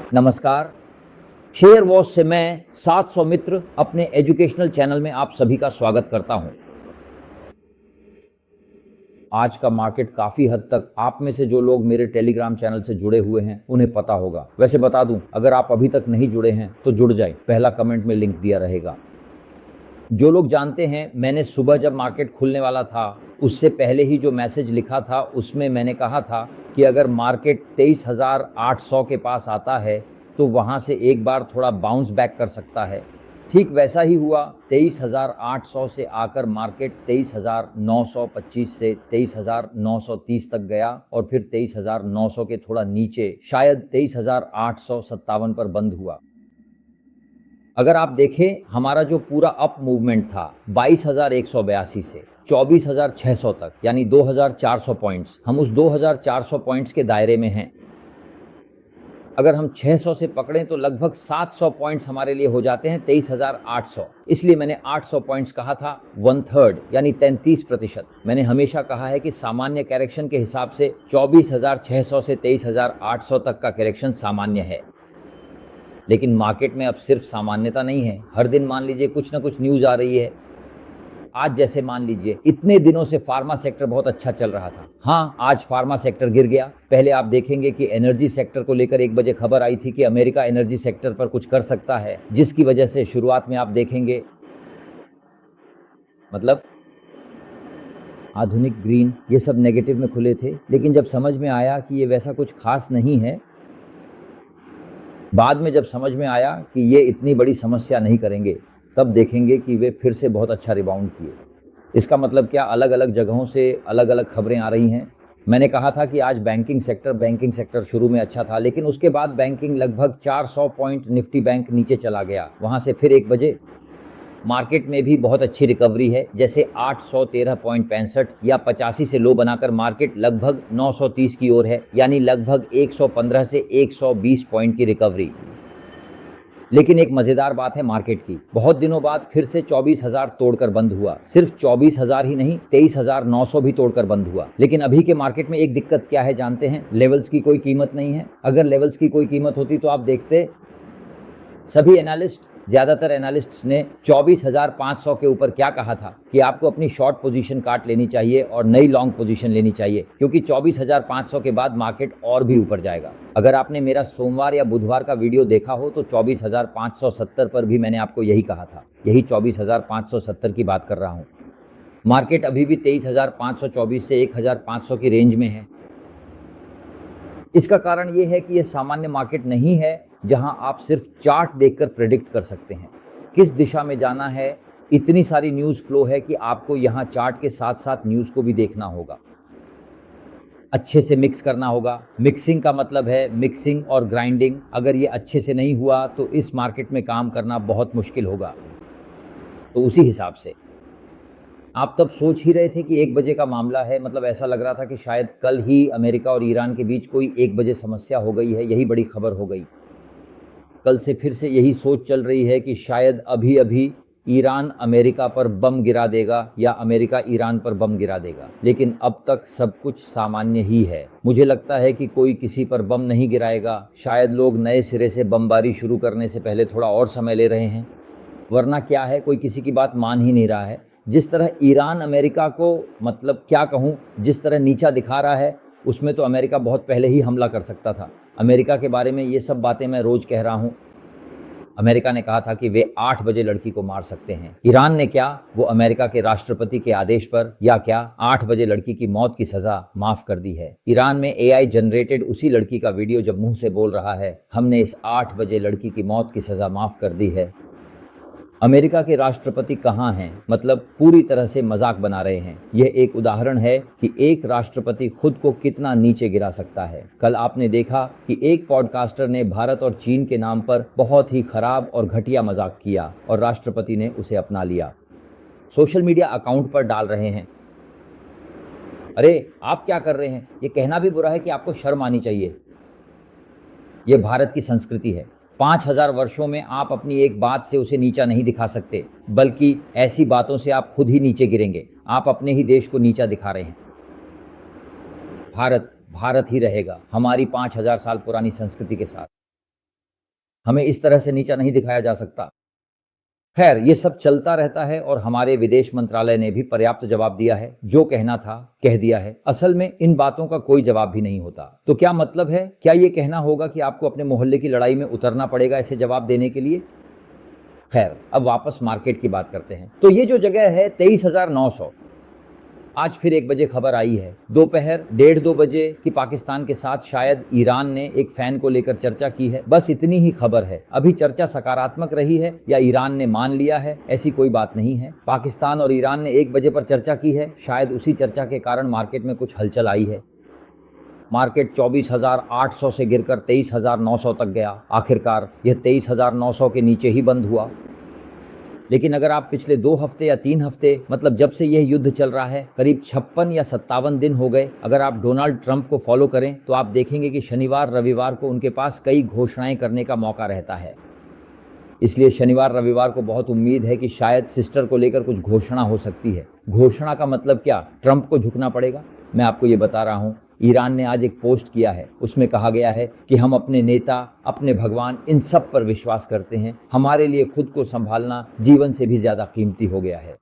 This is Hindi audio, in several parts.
नमस्कार। शेयर वॉच से मैं 700 मित्र अपने एजुकेशनल चैनल में आप सभी का स्वागत करता हूं। आज का मार्केट काफ़ी हद तक आप में से जो लोग मेरे टेलीग्राम चैनल से जुड़े हुए हैं उन्हें पता होगा। वैसे बता दूं, अगर आप अभी तक नहीं जुड़े हैं तो जुड़ जाएं, पहला कमेंट में लिंक दिया रहेगा। जो लोग जानते हैं, मैंने सुबह जब मार्केट खुलने वाला था उससे पहले ही जो मैसेज लिखा था उसमें मैंने कहा था कि अगर मार्केट 23,800 के पास आता है तो वहाँ से एक बार थोड़ा बाउंस बैक कर सकता है। ठीक वैसा ही हुआ। 23,800 से आकर मार्केट 23,925 से 23,930 तक गया और फिर 23,900 के थोड़ा नीचे शायद 23,857 पर बंद हुआ। अगर आप देखें, हमारा जो पूरा अप मूवमेंट था 22,182 से 24,600 तक, यानी 2,400 पॉइंट्स, हम उस 2,400 पॉइंट्स के दायरे में हैं। अगर हम 600 से पकड़ें तो लगभग 700 पॉइंट्स हमारे लिए हो जाते हैं 23,800। इसलिए मैंने 800 पॉइंट्स कहा था, 1/3 यानी 33%। मैंने हमेशा कहा है कि सामान्य करेक्शन के हिसाब से 24,600 से 23,800 तक का करेक्शन सामान्य है। लेकिन मार्केट में अब सिर्फ सामान्यता नहीं है। हर दिन मान लीजिए कुछ ना कुछ न्यूज़ आ रही है। आज जैसे मान लीजिए इतने दिनों से फार्मा सेक्टर बहुत अच्छा चल रहा था। हाँ, आज फार्मा सेक्टर गिर गया। पहले आप देखेंगे कि एनर्जी सेक्टर को लेकर 1 बजे खबर आई थी कि अमेरिका एनर्जी सेक्टर पर कुछ कर सकता है, जिसकी वजह से शुरुआत में आप देखेंगे मतलब आधुनिक, ग्रीन, ये सब नेगेटिव में खुले थे। लेकिन जब समझ में आया कि ये वैसा कुछ खास नहीं है, बाद में जब समझ में आया कि ये इतनी बड़ी समस्या नहीं करेंगे, तब देखेंगे कि वे फिर से बहुत अच्छा रिबाउंड किए। इसका मतलब क्या, अलग अलग जगहों से अलग अलग खबरें आ रही हैं। मैंने कहा था कि आज बैंकिंग सेक्टर शुरू में अच्छा था, लेकिन उसके बाद बैंकिंग लगभग 400 पॉइंट निफ्टी बैंक नीचे चला गया। वहाँ से फिर 1 बजे मार्केट में भी बहुत अच्छी रिकवरी है। जैसे 813.65 या 85 से लो बनाकर मार्केट लगभग 930 की ओर है, यानी लगभग 115 से 120 पॉइंट की रिकवरी। लेकिन एक मज़ेदार बात है मार्केट की, बहुत दिनों बाद फिर से 24,000 तोड़कर बंद हुआ। सिर्फ 24,000 ही नहीं, 23,900 भी तोड़कर बंद हुआ। लेकिन अभी के मार्केट में एक दिक्कत क्या है जानते हैं? लेवल्स की कोई कीमत नहीं है। अगर लेवल्स की कोई कीमत होती तो आप देखते, सभी एनालिस्ट, ज़्यादातर एनालिस्ट्स ने 24,500 के ऊपर क्या कहा था कि आपको अपनी शॉर्ट पोजीशन काट लेनी चाहिए और नई लॉन्ग पोजीशन लेनी चाहिए, क्योंकि 24,500 के बाद मार्केट और भी ऊपर जाएगा। अगर आपने मेरा सोमवार या बुधवार का वीडियो देखा हो तो 24,570 पर भी मैंने आपको यही कहा था। यही 24,570 की बात कर रहा हूँ। मार्केट अभी भी 23,524 से 1,500 की रेंज में है। इसका कारण ये है कि यह सामान्य मार्केट नहीं है जहां आप सिर्फ चार्ट देखकर प्रेडिक्ट कर सकते हैं किस दिशा में जाना है। इतनी सारी न्यूज़ फ्लो है कि आपको यहां चार्ट के साथ साथ न्यूज़ को भी देखना होगा, अच्छे से मिक्स करना होगा। मिक्सिंग का मतलब है मिक्सिंग और ग्राइंडिंग। अगर ये अच्छे से नहीं हुआ तो इस मार्केट में काम करना बहुत मुश्किल होगा। तो उसी हिसाब से आप तब सोच ही रहे थे कि 1 बजे का मामला है, मतलब ऐसा लग रहा था कि शायद कल ही अमेरिका और ईरान के बीच कोई 1 बजे समस्या हो गई है, यही बड़ी खबर हो गई। कल से फिर से यही सोच चल रही है कि शायद अभी अभी ईरान अमेरिका पर बम गिरा देगा या अमेरिका ईरान पर बम गिरा देगा। लेकिन अब तक सब कुछ सामान्य ही है। मुझे लगता है कि कोई किसी पर बम नहीं गिराएगा। शायद लोग नए सिरे से बमबारी शुरू करने से पहले थोड़ा और समय ले रहे हैं, वरना क्या है, कोई किसी की बात मान ही नहीं रहा है। जिस तरह ईरान अमेरिका को, मतलब क्या कहूँ, जिस तरह नीचा दिखा रहा है, उसमें तो अमेरिका बहुत पहले ही हमला कर सकता था। अमेरिका के बारे में ये सब बातें मैं रोज़ कह रहा हूँ। अमेरिका ने कहा था कि वे 8 बजे लड़की को मार सकते हैं। ईरान ने क्या, वो अमेरिका के राष्ट्रपति के आदेश पर या क्या 8 बजे लड़की की मौत की सज़ा माफ़ कर दी है। ईरान में AI जनरेटेड उसी लड़की का वीडियो जब मुंह से बोल रहा है, हमने इस 8 बजे लड़की की मौत की सज़ा माफ़ कर दी है। अमेरिका के राष्ट्रपति कहाँ हैं, मतलब पूरी तरह से मजाक बना रहे हैं। यह एक उदाहरण है कि एक राष्ट्रपति खुद को कितना नीचे गिरा सकता है। कल आपने देखा कि एक पॉडकास्टर ने भारत और चीन के नाम पर बहुत ही खराब और घटिया मजाक किया और राष्ट्रपति ने उसे अपना लिया। सोशल मीडिया अकाउंट पर डाल रहे हैं, अरे आप क्या कर रहे हैं। ये कहना भी बुरा है कि आपको शर्म आनी चाहिए। ये भारत की संस्कृति है। 5,000 वर्षों में आप अपनी एक बात से उसे नीचा नहीं दिखा सकते, बल्कि ऐसी बातों से आप खुद ही नीचे गिरेंगे। आप अपने ही देश को नीचा दिखा रहे हैं। भारत भारत ही रहेगा, हमारी 5,000 साल पुरानी संस्कृति के साथ। हमें इस तरह से नीचा नहीं दिखाया जा सकता। खैर, ये सब चलता रहता है और हमारे विदेश मंत्रालय ने भी पर्याप्त जवाब दिया है। जो कहना था कह दिया है। असल में इन बातों का कोई जवाब भी नहीं होता। तो क्या मतलब है? क्या ये कहना होगा कि आपको अपने मोहल्ले की लड़ाई में उतरना पड़ेगा ऐसे जवाब देने के लिए? खैर, अब वापस मार्केट की बात करते हैं। तो ये जो जगह है 23,900, आज फिर 1 बजे खबर आई है, दोपहर 1:30-2 बजे, कि पाकिस्तान के साथ शायद ईरान ने एक फैन को लेकर चर्चा की है। बस इतनी ही खबर है। अभी चर्चा सकारात्मक रही है या ईरान ने मान लिया है, ऐसी कोई बात नहीं है। पाकिस्तान और ईरान ने 1 बजे पर चर्चा की है। शायद उसी चर्चा के कारण मार्केट में कुछ हलचल आई है। मार्केट 24,800 से गिरकर 23,900 तक गया। आखिरकार यह 23,900 के नीचे ही बंद हुआ। लेकिन अगर आप पिछले 2 हफ्ते या 3 हफ्ते, मतलब जब से यह युद्ध चल रहा है, करीब 56 या 57 दिन हो गए, अगर आप डोनाल्ड ट्रंप को फॉलो करें तो आप देखेंगे कि शनिवार रविवार को उनके पास कई घोषणाएं करने का मौका रहता है। इसलिए शनिवार रविवार को बहुत उम्मीद है कि शायद सिस्टर को लेकर कुछ घोषणा हो सकती है। घोषणा का मतलब क्या? ट्रंप को झुकना पड़ेगा। मैं आपको ये बता रहा हूँ। ईरान ने आज एक पोस्ट किया है, उसमें कहा गया है कि हम अपने नेता, अपने भगवान, इन सब पर विश्वास करते हैं। हमारे लिए खुद को संभालना जीवन से भी ज्यादा कीमती हो गया है।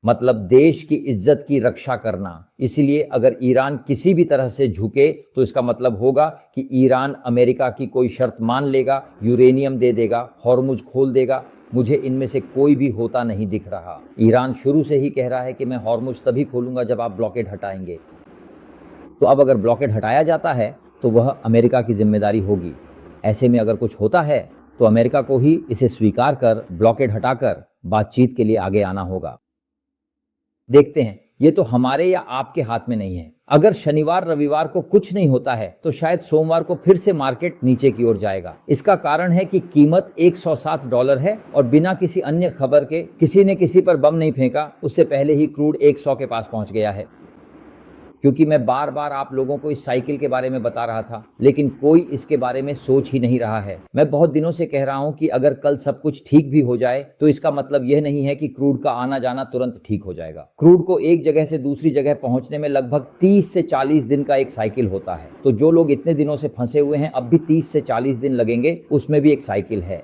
मतलब देश की इज्जत की रक्षा करना। इसलिए अगर ईरान किसी भी तरह से झुके तो इसका मतलब होगा कि ईरान अमेरिका की कोई शर्त मान लेगा, यूरेनियम दे देगा, हॉर्मुज खोल देगा। मुझे इनमें से कोई भी होता नहीं दिख रहा। ईरान शुरू से ही कह रहा है कि मैं हॉर्मुज तभी खोलूंगा जब आप ब्लॉकेड हटाएंगे। तो अब अगर ब्लॉकेड हटाया जाता है तो वह अमेरिका की जिम्मेदारी होगी। ऐसे में अगर कुछ होता है तो अमेरिका को ही इसे स्वीकार कर ब्लॉकेड हटाकर बातचीत के लिए आगे आना होगा। देखते हैं, ये तो हमारे या आपके हाथ में नहीं है। अगर शनिवार रविवार को कुछ नहीं होता है तो शायद सोमवार को फिर से मार्केट नीचे की ओर जाएगा। इसका कारण है कि कीमत $107 है और बिना किसी अन्य खबर के किसी ने किसी पर बम नहीं फेंका, उससे पहले ही क्रूड 100 के पास पहुंच गया है। क्योंकि मैं बार बार आप लोगों को इस साइकिल के बारे में बता रहा था, लेकिन कोई इसके बारे में सोच ही नहीं रहा है। मैं बहुत दिनों से कह रहा हूं कि अगर कल सब कुछ ठीक भी हो जाए तो इसका मतलब यह नहीं है कि क्रूड का आना जाना तुरंत ठीक हो जाएगा। क्रूड को एक जगह से दूसरी जगह पहुंचने में लगभग 30 से 40 दिन का एक साइकिल होता है। तो जो लोग इतने दिनों से फंसे हुए हैं, अब भी 30 से 40 दिन लगेंगे, उसमें भी एक साइकिल है।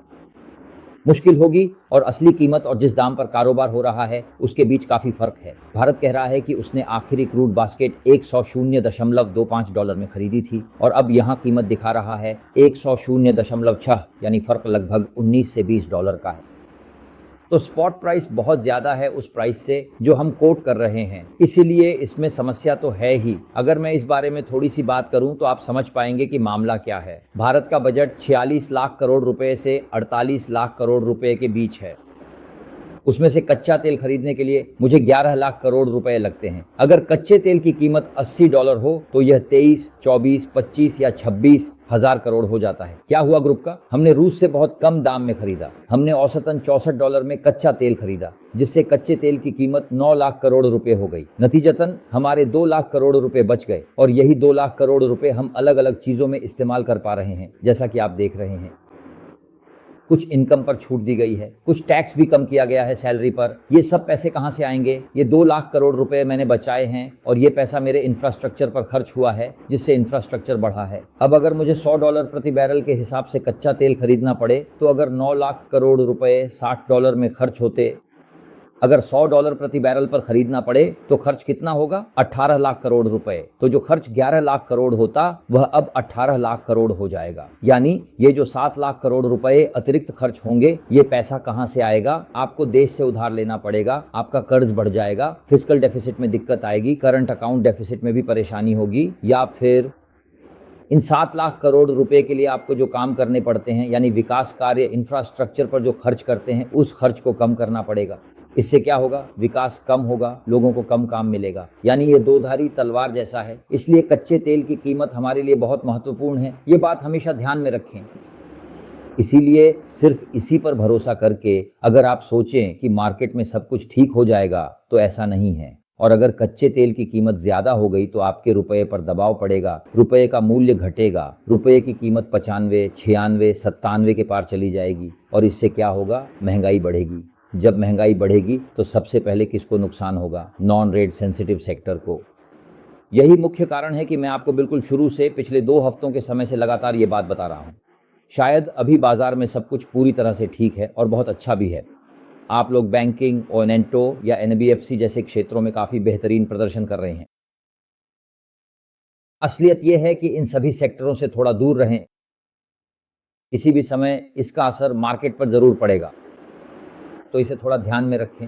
मुश्किल होगी और असली कीमत और जिस दाम पर कारोबार हो रहा है उसके बीच काफी फर्क है। भारत कह रहा है कि उसने आखिरी क्रूड बास्केट $100.25 में खरीदी थी और अब यहाँ कीमत दिखा रहा है 100.06, यानी फर्क लगभग $19 से $20 का है। तो स्पॉट प्राइस बहुत ज्यादा है उस प्राइस से जो हम कोट कर रहे हैं, इसीलिए इसमें समस्या तो है ही। अगर मैं इस बारे में थोड़ी सी बात करूं तो आप समझ पाएंगे कि मामला क्या है। भारत का बजट 46 लाख करोड़ रुपए से 48 लाख करोड़ रुपए के बीच है। उसमें से कच्चा तेल खरीदने के लिए मुझे 11 लाख करोड़ रुपए लगते हैं। अगर कच्चे तेल की कीमत $80 हो तो यह 23, 24, 25 या 26 हजार करोड़ हो जाता है। क्या हुआ ग्रुप का? हमने रूस से बहुत कम दाम में खरीदा। हमने औसतन $64 में कच्चा तेल खरीदा, जिससे कच्चे तेल की कीमत 9 लाख करोड़ रुपए हो गई। नतीजतन हमारे 2 लाख करोड़ रुपए बच गए और यही 2 लाख करोड़ रुपए हम अलग अलग चीजों में इस्तेमाल कर पा रहे हैं, जैसा कि आप देख रहे हैं। कुछ इनकम पर छूट दी गई है, कुछ टैक्स भी कम किया गया है सैलरी पर। ये सब पैसे कहां से आएंगे? ये 2 लाख करोड़ रुपए मैंने बचाए हैं और ये पैसा मेरे इंफ्रास्ट्रक्चर पर खर्च हुआ है, जिससे इंफ्रास्ट्रक्चर बढ़ा है। अब अगर मुझे $100 प्रति बैरल के हिसाब से कच्चा तेल खरीदना पड़े तो अगर 9 लाख करोड़ रुपए $60 में खर्च होते, अगर $100 प्रति बैरल पर खरीदना पड़े तो खर्च कितना होगा? 18 लाख करोड़ रुपए। तो जो खर्च 11 लाख करोड़ होता वह अब 18 लाख करोड़ हो जाएगा। यानी ये जो 7 लाख करोड़ रुपए अतिरिक्त खर्च होंगे, ये पैसा कहां से आएगा? आपको देश से उधार लेना पड़ेगा, आपका कर्ज बढ़ जाएगा, फिस्कल डेफिसिट में दिक्कत आएगी, करंट अकाउंट डेफिसिट में भी परेशानी होगी, या फिर इन 7 लाख करोड़ रुपए के लिए आपको जो काम करने पड़ते हैं, यानी विकास कार्य, इंफ्रास्ट्रक्चर पर जो खर्च करते हैं, उस खर्च को कम करना पड़ेगा। इससे क्या होगा? विकास कम होगा, लोगों को कम काम मिलेगा। यानी ये दोधारी तलवार जैसा है। इसलिए कच्चे तेल की कीमत हमारे लिए बहुत महत्वपूर्ण है, ये बात हमेशा ध्यान में रखें। इसीलिए सिर्फ इसी पर भरोसा करके अगर आप सोचें कि मार्केट में सब कुछ ठीक हो जाएगा तो ऐसा नहीं है। और अगर कच्चे तेल की कीमत ज्यादा हो गई तो आपके रुपए पर दबाव पड़ेगा, रुपए का मूल्य घटेगा, रुपए की कीमत 95, 96, 97 के पार चली जाएगी। और इससे क्या होगा? महंगाई बढ़ेगी। जब महंगाई बढ़ेगी तो सबसे पहले किसको नुकसान होगा? नॉन रेट सेंसिटिव सेक्टर को। यही मुख्य कारण है कि मैं आपको बिल्कुल शुरू से पिछले 2 हफ्तों के समय से लगातार ये बात बता रहा हूँ। शायद अभी बाजार में सब कुछ पूरी तरह से ठीक है और बहुत अच्छा भी है। आप लोग बैंकिंग, ओनेंटो या एनबीएफसी जैसे क्षेत्रों में काफ़ी बेहतरीन प्रदर्शन कर रहे हैं। असलियत यह है कि इन सभी सेक्टरों से थोड़ा दूर रहें। किसी भी समय इसका असर मार्केट पर ज़रूर पड़ेगा, तो इसे थोड़ा ध्यान में रखें।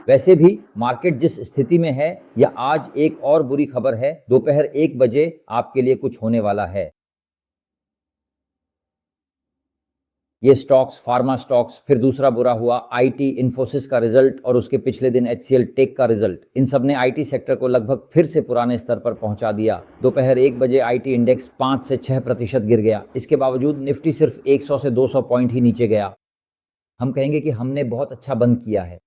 वैसे भी मार्केट जिस स्थिति में है, या आज एक और बुरी खबर है, दोपहर 1 बजे आपके लिए कुछ होने वाला है। ये स्टॉक्स, फार्मा स्टॉक्स, फिर दूसरा बुरा हुआ आईटी, इन्फोसिस का रिजल्ट और उसके पिछले दिन एचसीएल टेक का रिजल्ट। इन सब ने आईटी सेक्टर को लगभग फिर से पुराने स्तर पर पहुंचा दिया। दोपहर 1 बजे आईटी इंडेक्स 5 से 6% गिर गया। इसके बावजूद निफ्टी सिर्फ 100 से 200 पॉइंट ही नीचे गया। हम कहेंगे कि हमने बहुत अच्छा बंद किया है।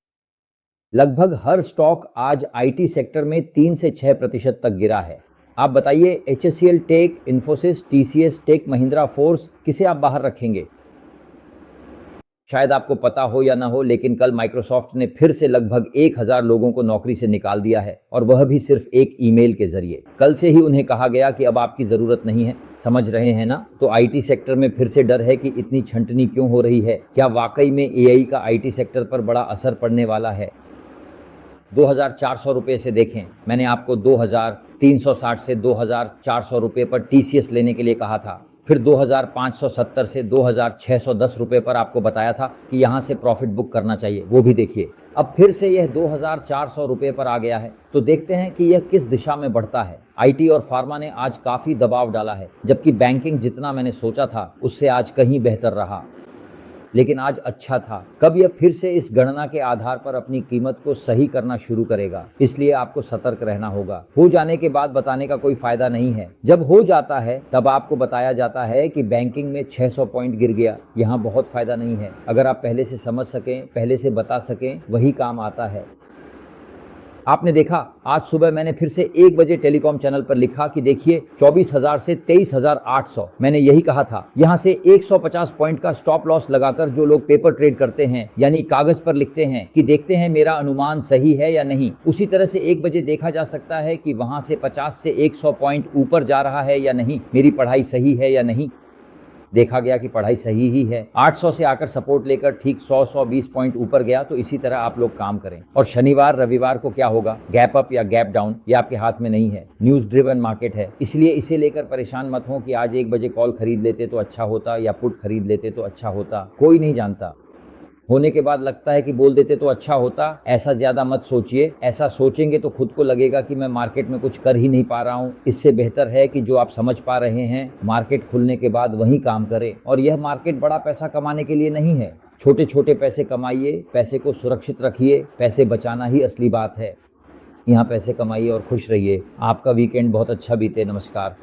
लगभग हर स्टॉक आज आईटी सेक्टर में 3 से 6% तक गिरा है। आप बताइए, HCL Tech, Infosys, TCS, Tech Mahindra, फोर्स, किसे आप बाहर रखेंगे? शायद आपको पता हो या ना हो, लेकिन कल माइक्रोसॉफ्ट ने फिर से लगभग 1000 लोगों को नौकरी से निकाल दिया है, और वह भी सिर्फ एक ईमेल के जरिए। कल से ही उन्हें कहा गया कि अब आपकी ज़रूरत नहीं है। समझ रहे हैं ना? तो आईटी सेक्टर में फिर से डर है कि इतनी छंटनी क्यों हो रही है। क्या वाकई में एआई का आईटी सेक्टर पर बड़ा असर पड़ने वाला है? 2400 रुपये से देखें। मैंने आपको 2360 से 2400 रुपये पर टीसीएस लेने के लिए कहा था। फिर 2570 से 2610 रुपये पर आपको बताया था कि यहाँ से प्रॉफिट बुक करना चाहिए, वो भी देखिए। अब फिर से यह 2400 रुपये पर आ गया है। तो देखते हैं कि यह किस दिशा में बढ़ता है। आईटी और फार्मा ने आज काफ़ी दबाव डाला है, जबकि बैंकिंग जितना मैंने सोचा था उससे आज कहीं बेहतर रहा। लेकिन आज अच्छा था। कब यह फिर से इस गणना के आधार पर अपनी कीमत को सही करना शुरू करेगा, इसलिए आपको सतर्क रहना होगा। हो जाने के बाद बताने का कोई फायदा नहीं है। जब हो जाता है तब आपको बताया जाता है कि बैंकिंग में 600 पॉइंट गिर गया। यहाँ बहुत फायदा नहीं है। अगर आप पहले से समझ सकें, पहले से बता सकें, वही काम आता है। आपने देखा, आज सुबह मैंने फिर से 1 बजे टेलीकॉम चैनल पर लिखा कि देखिए 24,000 से 23,800। मैंने यही कहा था, यहाँ से 150 पॉइंट का स्टॉप लॉस लगाकर जो लोग पेपर ट्रेड करते हैं, यानी कागज पर लिखते हैं कि देखते हैं मेरा अनुमान सही है या नहीं, उसी तरह से 1 बजे देखा जा सकता है कि वहां से 50 से 100 पॉइंट ऊपर जा रहा है या नहीं, मेरी पढ़ाई सही है या नहीं। देखा गया कि पढ़ाई सही ही है। 800 से आकर सपोर्ट लेकर ठीक 100-120 पॉइंट ऊपर गया। तो इसी तरह आप लोग काम करें। और शनिवार रविवार को क्या होगा, गैप अप या गैप डाउन, ये आपके हाथ में नहीं है। न्यूज़ ड्रिवन मार्केट है, इसलिए इसे लेकर परेशान मत हो कि आज 1 बजे कॉल खरीद लेते तो अच्छा होता या पुट खरीद लेते तो अच्छा होता। कोई नहीं जानता। होने के बाद लगता है कि बोल देते तो अच्छा होता, ऐसा ज़्यादा मत सोचिए। ऐसा सोचेंगे तो खुद को लगेगा कि मैं मार्केट में कुछ कर ही नहीं पा रहा हूँ। इससे बेहतर है कि जो आप समझ पा रहे हैं, मार्केट खुलने के बाद वही काम करें। और यह मार्केट बड़ा पैसा कमाने के लिए नहीं है। छोटे छोटे पैसे कमाइए, पैसे को सुरक्षित रखिए। पैसे बचाना ही असली बात है। यहाँ पैसे कमाइए और खुश रहिए। आपका वीकेंड बहुत अच्छा बीते। नमस्कार।